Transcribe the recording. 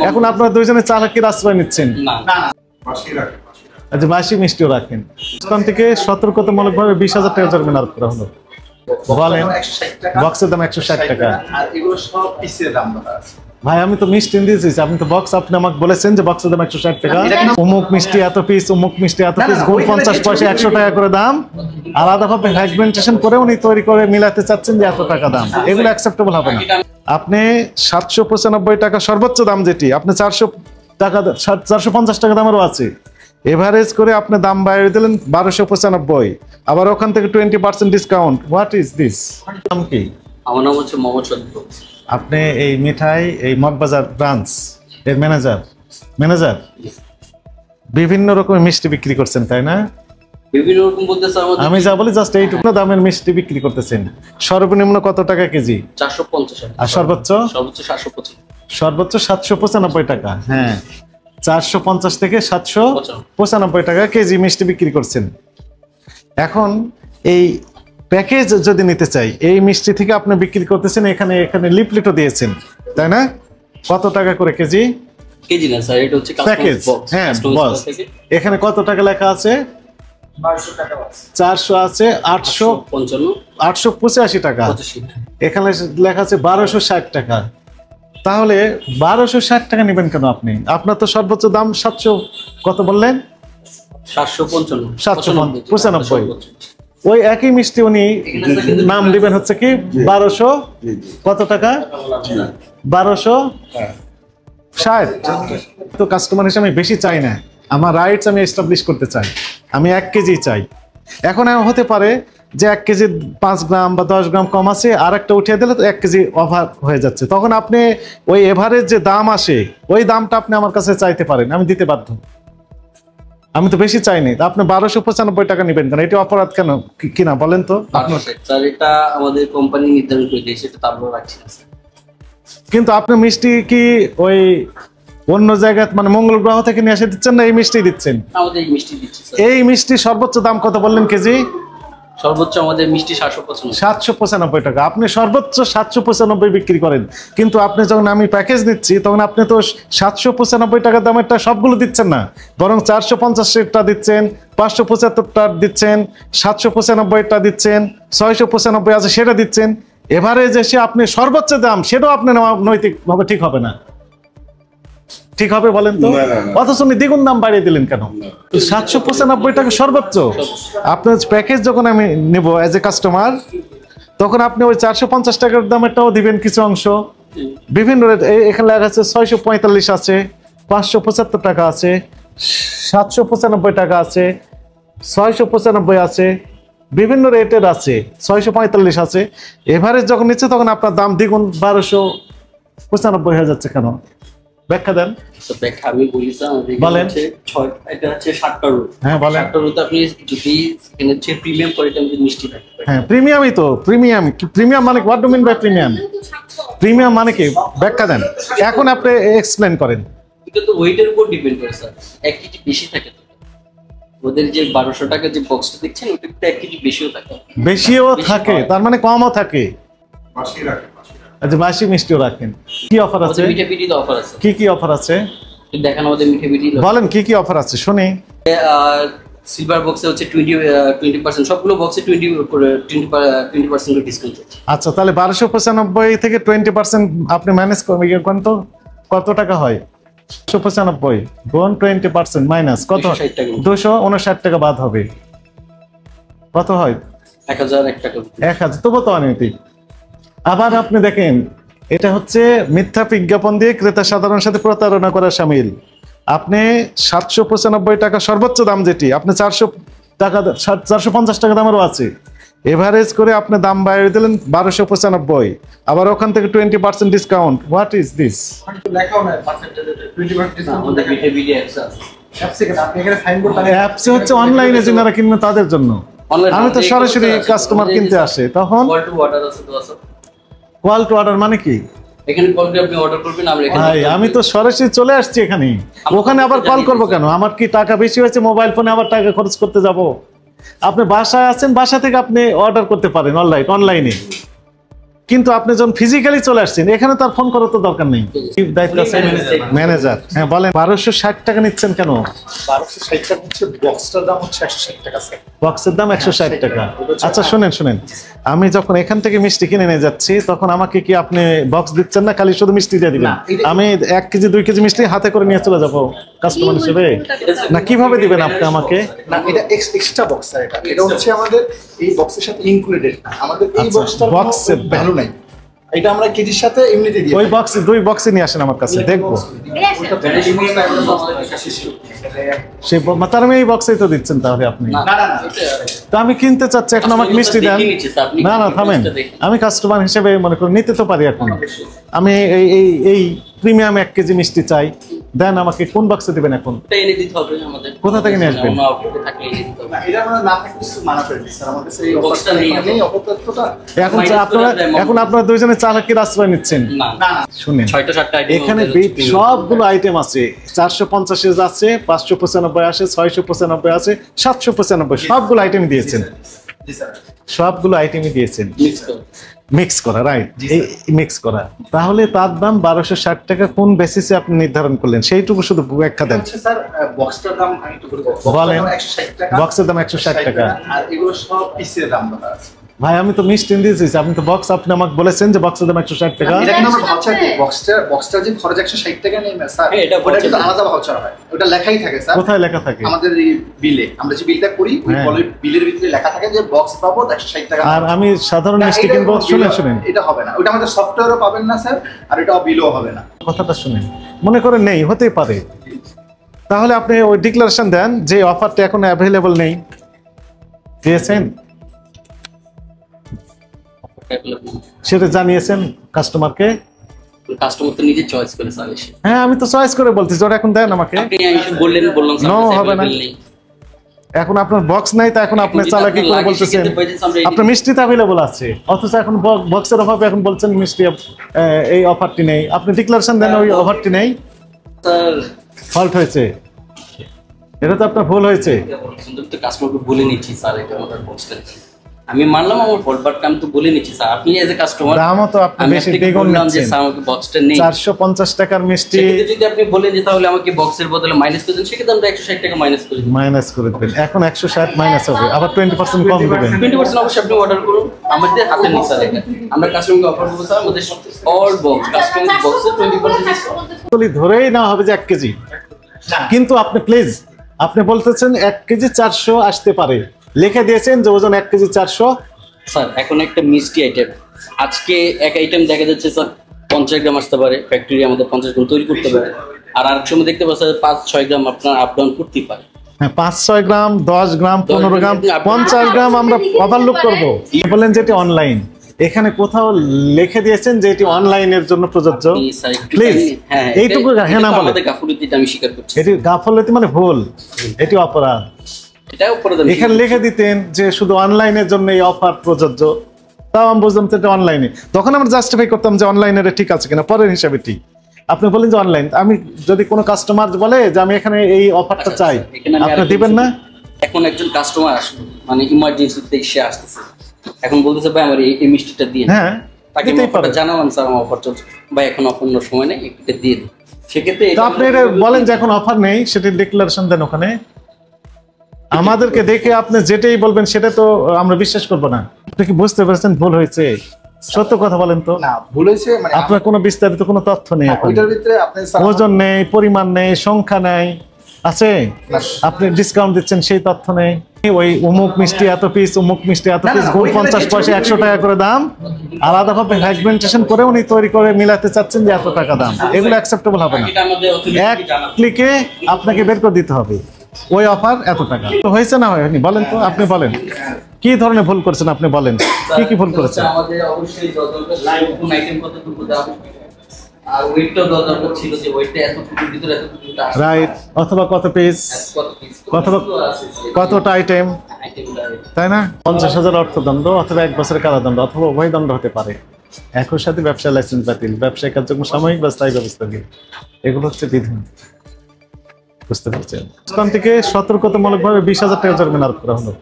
এখন আপনারা দুইজনে চালাকির আশ্রয় নিচ্ছেন। আচ্ছা, বাসি মিষ্টিও রাখেন। দোকান থেকে সতর্কতামূলকভাবে 20,000 টাকা জরিমানা আরোপ করা হলো। বলেন, বক্সের দাম 160 টাকা। ভাই আমি তো মিষ্টি দিয়েছি, আপনি তো বক্স, আপনি আমাকে বলেছেন যে বক্সের দাম 160 টাকা। অমুক মিষ্টি এত পিস, অমুক মিষ্টি এত পিস, গুণ 50 পয়সা 100 টাকা করে দাম। আলাদাভাবে ফ্র্যাগমেন্টেশন করে উনি তৈরি করে মিলাতে চাচ্ছেন যে এত টাকা দাম। এগুলো অ্যাকসেপ্টেবল হবে না। আপনি 795 টাকা সর্বোচ্চ দাম, যেটি আপনি 400 টাকা 450 টাকা দামেরও আছে, এভারেজ করে আপনি দাম বাড়িয়ে দিলেন 1295, আবার ওখান থেকে 20% ডিসকাউন্ট। What is this? নাম কি? আমার নাম হচ্ছে মোহাম্মদ সদীক। আপনি এই মিঠাই এই মগবাজার ব্রাঞ্চ এর ম্যানেজার বিভিন্ন রকমের মিষ্টি বিক্রি করছেন, তাই না? বিভিন্ন রকম বলতে স্যার আমি যা বলি জাস্ট এইটুকু দামের মিষ্টি বিক্রি করতেছেন। সর্বনিম্ন কত টাকা কেজি? 450 টাকা। আর সর্বোচ্চ? সর্বোচ্চ 750। সর্বোচ্চ 795 টাকা। হ্যাঁ, 450 থেকে 795 টাকা কেজি মিষ্টি বিক্রি করছেন। এখন এই প্যাকেজ যদি নিতে চাই, এই মিষ্টি থেকে আপনি বিক্রি করতেছেন, এখানে লিফলেটও দিয়েছেন, তাই না? কত টাকা করে কেজি? কেজি না স্যার, এটা হচ্ছে প্যাকেজ। হ্যাঁ বস, এখানে কত টাকা লেখা আছে? 400 আছে, 885 টাকা। এখানে লেখা আছে 1260 টাকা। তাহলে 1260 টাকা নেবেন কেন আপনি? আপনার তো সর্বোচ্চ দাম 700 কত বললেন? 795। ওই একই মিষ্টি উনি নাম দিবেন হচ্ছে কি 1200 কত টাকা? 1260। তো কাস্টমার হিসেবে আমি বেশি চাই না, আমার রাইটস আমি এস্টাবলিশ করতে চাই, আমি 1 কেজি চাই। এখন হতে পারে যে 1 কেজি 5 গ্রাম বা 10 গ্রাম কম আছে, আর একটা উঠিয়ে দিলে তো 1 কেজি ওভার হয়ে যাচ্ছে। তখন আপনি ওই এভারেজ যে দাম আসে ওই দামটা আপনি আমার কাছে চাইতে পারেন, আমি দিতে বাধ্য। আমি তো বেশি চাইনি, আপনি 1295 টাকা নেবেন কেন? এটা অপরাধ কেন কিনা বলেন তো? স্যার এটা আমাদের কোম্পানি নির্ধারণ করে দিয়েছে, এটা তো আমরা রাখছি না। কিন্তু আপনি মিষ্টি কি ওই অন্য জায়গায় মানে মঙ্গল গ্রহ থেকে নিয়ে এসে দিচ্ছেন না এই মিষ্টি দিচ্ছেন? আমাদের এই মিষ্টি দিচ্ছি স্যার। এই মিষ্টি সর্বোচ্চ দাম কত বললেন কেজি? সর্বোচ্চ আমাদের মিষ্টি 795 টাকা। আপনি সর্বোচ্চ 795 বিক্রি করেন, কিন্তু আপনি যখন আমি প্যাকেজ দিচ্ছি তখন আপনি তো 795 টাকা দামেরটা সবগুলো দিচ্ছেন না, বরং 450টা দিচ্ছেন, 575টা দিচ্ছেন, 795টা দিচ্ছেন, 695 আছে সেটা দিচ্ছেন। এভারেজ এসে আপনি সর্বোচ্চ দাম সেটাও আপনি নৈতিকভাবে ঠিক হবে না। ঠিক হবে বলেন তো? অথচ উনি দ্বিগুণ দাম বাড়িয়ে দিলেন কেন? 795 টাকা সর্বোচ্চ। আপনার প্যাকেজ যখন আমি নেব এজ এ কাস্টমার, তখন আপনি ওই 450 টাকার দামেরটাও দিবেন কিছু অংশ। বিভিন্ন রেট এখানে লেখা আছে 645 আছে, 575 টাকা আছে, 795 টাকা আছে, 695 আছে, বিভিন্ন রেটের আছে, 645 আছে। এভারেজ যখন নিচ্ছে তখন আপনার দাম দ্বিগুণ 1295 হয়ে যাচ্ছে কেন? ব্যাখ্যা দেন। ব্যাখ্যা আমি বলি স্যার, বলেন। এটা হচ্ছে 60টা রুট। হ্যাঁ বলেন। 60টা রুট আপনি যদি এখানে হচ্ছে প্রিমিয়াম কোয়ালিটি আমাদের মিষ্টি থাকে। হ্যাঁ প্রিমিয়ামই তো। প্রিমিয়াম মানে what do mean by premium? Premium মানে কি? ব্যাখ্যা দেন, এখন আপনি এক্সপ্লেইন করেন। এটা তো ওয়েটের উপর ডিপেন্ড করে স্যার, 1 কেজি বেশি থাকে তো। ওদের যে 1200 টাকা যে বক্সটা দেখছেন ওটা তো 1 কেজি বেশিও থাকে। বেশিও থাকে তার মানে কমও থাকে। আচ্ছা, বাসি মিষ্টিও রাখেন। কি অফার আছে? মিঠে পিঠি তো অফার আছে। কি অফার আছে দেখেন আমাদের মিঠে পিঠি বলেন, কি অফার আছে শুনি। সিলভার বক্সে হচ্ছে 20% সবগুলো বক্সে 20% করে ডিসকাউন্ট আছে। আচ্ছা, তাহলে 1295 থেকে 20% আপনি ম্যানেজ করেন তো কত টাকা হয়? 295 গুণ 20% মাইনাস কত? 259 টাকা বাদ হবে, কত হয়? 1001 টাকা। 1000 তবু তো অনৈতিক। আবার আপনি দেখেন, এটা হচ্ছে মিথ্যা বিজ্ঞাপন দিয়ে ক্রেতা সাধারণের সাথে প্রতারণা করা শামিল। আপনি 795 টাকা সর্বোচ্চ দাম, যেটি আপনি 400 টাকা 450 টাকা দামেরও আছে, এভারেজ করে আপনি দাম বাড়িয়ে দিলেন 1295, আবার ওখান থেকে 20% ডিসকাউন্ট। What is this? অ্যাপসে হচ্ছে অনলাইনে যারা কিনবে তাদের জন্য। আমি তো সরাসরি কাস্টমার কিনতে আসে, তখন কল টু অর্ডার মানে কি? এখানে কল করে আপনি অর্ডার করবেন, আমরা এখানে ভাই আমি তো সরাসরি চলে আসছি এখানে, ওখানে আবার কল করব কেন? আমার কি টাকা বেশি হয়েছে মোবাইল ফোনে আবার টাকা খরচ করতে যাব? আপনি বাসায় আছেন, বাসা থেকে আপনি অর্ডার করতে পারেন অনলাইনে। কিন্তু আপনি যখন ফিজিক্যালি চলে আসছেন এখানে তার ফোন করার তো দরকার নেই। কি দায়িত্ব আছে? ম্যানেজার। হ্যাঁ বলেন, 1260 টাকা নিচ্ছেন কেন? 1260 টাকা হচ্ছে বক্সটার দাম হচ্ছে 160 টাকা স্যার। বক্সের দাম 160 টাকা। আচ্ছা শুনেন, আমি যখন এখান থেকে মিষ্টি কিনে নিয়ে যাচ্ছি তখন আমাকে কি আপনি বক্স দিচ্ছেন না, খালি শুধু মিষ্টি দিয়ে দিবেন? আমি 1 কেজি 2 কেজি মিষ্টি হাতে করে নিয়ে চলে যাবো কাস্টমার হিসেবে, না কিভাবে দিবেন আপনি আমাকে? না এটা এক্সট্রা বক্স স্যার, এটা হচ্ছে আমাদের এই বক্সের সাথে ইনক্লুডেড না, আমাদের এই আচ্ছা, বক্সটার বক্সের ভ্যালু নাই, এটা আমরা কেজির সাথে এমনিতে দিই। ওই বক্স 2 বক্সে নিয়ে আসেন আমার কাছে দেখবো। সেই তার আমি এই বক্সেই তো দিচ্ছেন তাহলে আপনি। না না না, তো আমি কিনতে চাচ্ছি, এখন আমাকে মিষ্টি দেন। না না থামেন, আমি কাস্টমার হিসেবে মনে করি নিতে তো পারি। এখন আমি এই প্রিমিয়াম 1 কেজি মিষ্টি চাই, দেন আমাকে কোন বক্সে দিবেন এখন? এনে দিতে হবে আমাদের। কোথা থেকে নিয়ে আসবেন? থাকলে এনে দিতে হবে। না এটা আমরা না থাকলে কিছু মানা করে দিই স্যার, আমাদের সেই বক্সটা নেই অপতত্ত্বটা। এখন আপনারা দুইজনে চালাকির আশ্রয় নিচ্ছেন। না না না শুনেন, 6টা 7টা আইটেম এখানে সবগুলো আইটেম আছে, 450 আছে, 595 আছে, 695 আছে, 795, সবগুলো আইটেম দিয়েছেন, জি স্যার, সবগুলো আইটেমই দিয়েছেন মিক্স করে। মিক্স করা, রাইট? এই মিক্স করা, তাহলে তার দাম 1260 টাকা কোন বেসিসে আপনি নির্ধারণ করলেন সেইটুকু শুধু ব্যাখ্যা দেন। হচ্ছে স্যার বক্সটার দাম আমি একটু বলবো, বলেন। 160 টাকা, বক্সের দাম 160 টাকা। আর এগুলো সব পিসের দাম বলা আছে। ভাই আমি তো মিষ্টি দিয়েছি, আপনি তো বক্স, আপনি আমাকে বলেছেন যে বক্সের দাম 160 টাকা। এটা কিন্তু আমরা ভাউচার দিই, বক্সটার যে খরচ 160 টাকা নেই স্যার, হ্যাঁ, এটা ওটা কিন্তু আলাদা ভাউচার হয়, ওটা লেখাই থাকে স্যার। কোথায় লেখা থাকে? আমাদের এই বিলে, আমরা যে বিলটা করি ওই হ্যাঁ। বিলের ভিতরে লেখা থাকে যে বক্স বাবদ 160 টাকা। আর আমি সাধারণ না, মিষ্টি এটা কিনবো, শুনেন এটা হবে না, ওটা আমাদের সফটওয়্যারও পাবেন না স্যার, আর এটা বিলও হবে না। কথাটা শুনেন, মনে করেন নেই, হতেই পারে, তাহলে আপনি ওই ডিক্লারেশন দেন যে অফারটা এখন অ্যাভেলেবল নেই, দিয়েছেন সেটা জানিয়েছেন কাস্টমারকে? কাস্টমার তো নিজে চয়েস করে স্যার এসে। হ্যাঁ আমি তো চয়েস করে বলতেছি, ওটা এখন দেন আমাকে। আপনি এসে বললাম স্যার No, হবে না। এখন আপনার বক্স নাই, তো এখন আপনি চালাকি করে বলতেছেন আপনার মিষ্টি তো অ্যাভেলেবল আছে, অথচ এখন বক্সের অভাবে এখন বলছেন মিষ্টি এই অফারটি নেই। আপনি ডিক্লারেশন দেন ওই অফারটি নেই, স্যার ফল্ট হয়েছে, এটা তো আপনার ভুল হয়েছে। সুন্দর তো কাস্টমারকে বলে নিচ্ছি স্যার, এটা আমার বক্সটা আমি মানলাম আমার ফল্ট, বাট আমি তো বলে নিচ্ছি স্যার, আপনি এজ এ কাস্টমার দামও তো আপনি বেশি দ্বিগুণ যে নিচ্ছেন। স্যার আমাকে বক্সটা নেই, 450 টাকার মিষ্টি সেক্ষেত্রে যদি আপনি বলেন যে তাহলে আমাকে বক্সের বদলে মাইনাস করে দেন, সেক্ষেত্রে আমরা 160 টাকা মাইনাস করে দিই। মাইনাস করে দেবেন, এখন 160 মাইনাস হবে, আবার 20% কম দেবেন। 20% অবশ্যই আপনি অর্ডার করুন, আমাদের হাতে নেই স্যার এটা, আমরা কাস্টমারকে অফার করবো স্যার আমাদের অল বক্স কাস্টমার বক্সে 20% ডিসকাউন্ট। আসলে ধরেই না হবে যে 1 কেজি, কিন্তু আপনি প্লিজ আপনি বলতেছেন 1 কেজি 400 আসতে পারে, লিখে দিয়েছেন যে ওজন 1 কেজি 400। স্যার এখন একটা মিষ্টি আইটেম, আজকে এক আইটেম দেখা যাচ্ছে স্যার 50 গ্রাম আসতে পারে, ফ্যাক্টরি আমাদের 50 গ্রাম তৈরি করতে পারে, আর আরেক সময় দেখতে পাচ্ছেন 5-6 গ্রাম আপনার আপ ডাউন করতেই পারে। হ্যাঁ 5-6 গ্রাম, 10 গ্রাম, 15 গ্রাম, 50 গ্রাম আমরা ওভারলুক করবো। বলেন যে এটি অনলাইন, এখানে কোথাও লিখে দিয়েছেন যে এটি অনলাইনের জন্য প্রযোজ্য? প্লিজ এইটুকু হ্যাঁ না বলেন। আমাদের গাফুলতিটা আমি স্বীকার করছি, এটি গাফলতি মানে ভুল, এটি অপরাধ। এটাও উপরে এখানে লিখে দিতেন যে শুধু অনলাইনের জন্য এই অফার প্রযোজ্য, তাও আমি বুঝলাম তো এটা অনলাইনে, তখন আমরা জাস্টিফাই করতাম যে অনলাইনের ঠিক আছে কিনা, পরের হিসাবে ঠিক। আপনি বলেন যে অনলাইন, আমি যদি কোনো কাস্টমার বলে যে আমি এখানে এই অফারটা চাই, আপনি দিবেন না? এখন একজন কাস্টমার আসলো মানে ইমার্জেন্সিতে এসে আসতেছে, এখন বলতেছে ভাই আমার এই মিষ্টিটা দিয়ে দিন। হ্যাঁ তাকে দিতেই পারে। জানালাম স্যার আমার অফার চলছে, ভাই এখন অন্য সময় নেই, এটা দিয়ে দিন। সেক্ষেত্রে তো আপনি এটা বলেন যে এখন অফার নেই, সেটা ডিক্লারেশন দেন ওখানে। আমাদেরকে দেখে আপনি যেটাই বলবেন সেটা তো আমরা বিশ্বাস করবো না। আপনি কি বুঝতে পারছেন ভুল হয়েছে? সত্য কথা বলেন তো। না ভুল হয়েছে মানে আপনার কোনো বিস্তারিত কোনো তথ্য নেই এখন, ওইটার ভিতরে আপনি ওজন নেই, পরিমাণ নেই, সংখ্যা নেই, আছে আপনি ডিসকাউন্ট দিচ্ছেন সেই তথ্য নেই। ওই অমুক মিষ্টি এত পিস, অমুক মিষ্টি এত পিস, গুণ 50 পয়সা 100 টাকা করে দাম, আলাদাভাবে ফ্র্যাগমেন্টেশন করে উনি তৈরি করে মিলাতে চাচ্ছেন যে এত টাকা দাম, এগুলো অ্যাকসেপ্টেবল হবে না। এটা আমাদের এক অথরিটি জানাবো। ক্লিকে আপনাকে বের করে দিতে হবে ওই অফার এত টাকা। তো হয়েছে না হয়নি বলেন তো, আপনি বলেন কি ধরনের ভুল করেছেন, আপনি বলেন কি কি ভুল করেছেন? আমাদের অবশ্যই কোন আইটেম কতটুকু দাম আর ওয়েটটাও দরকার ছিল, যে ওয়েটটা এতটুকুর ভিতরে এতটুকু আসে, রাইট, অথবা কত পিস, কত পিস অথবা কতটা আইটেম, তাই না? 50,000 অর্থদণ্ড অথবা 1 বছরের কারাদণ্ড অথবা উভয় দণ্ড হতে পারে। একই সাথে ব্যবসা লাইসেন্স বাতিল, ব্যবসায়িক কার্যক্রম সাময়িক বা স্থায়ী ব্যবস্থা দিয়ে, এগুলো হচ্ছে বিধান। বুঝতে পারছেন? থেকে সতর্কতামূলকভাবে 20,000 টাকা জরিমানা আরোপ করা হলো।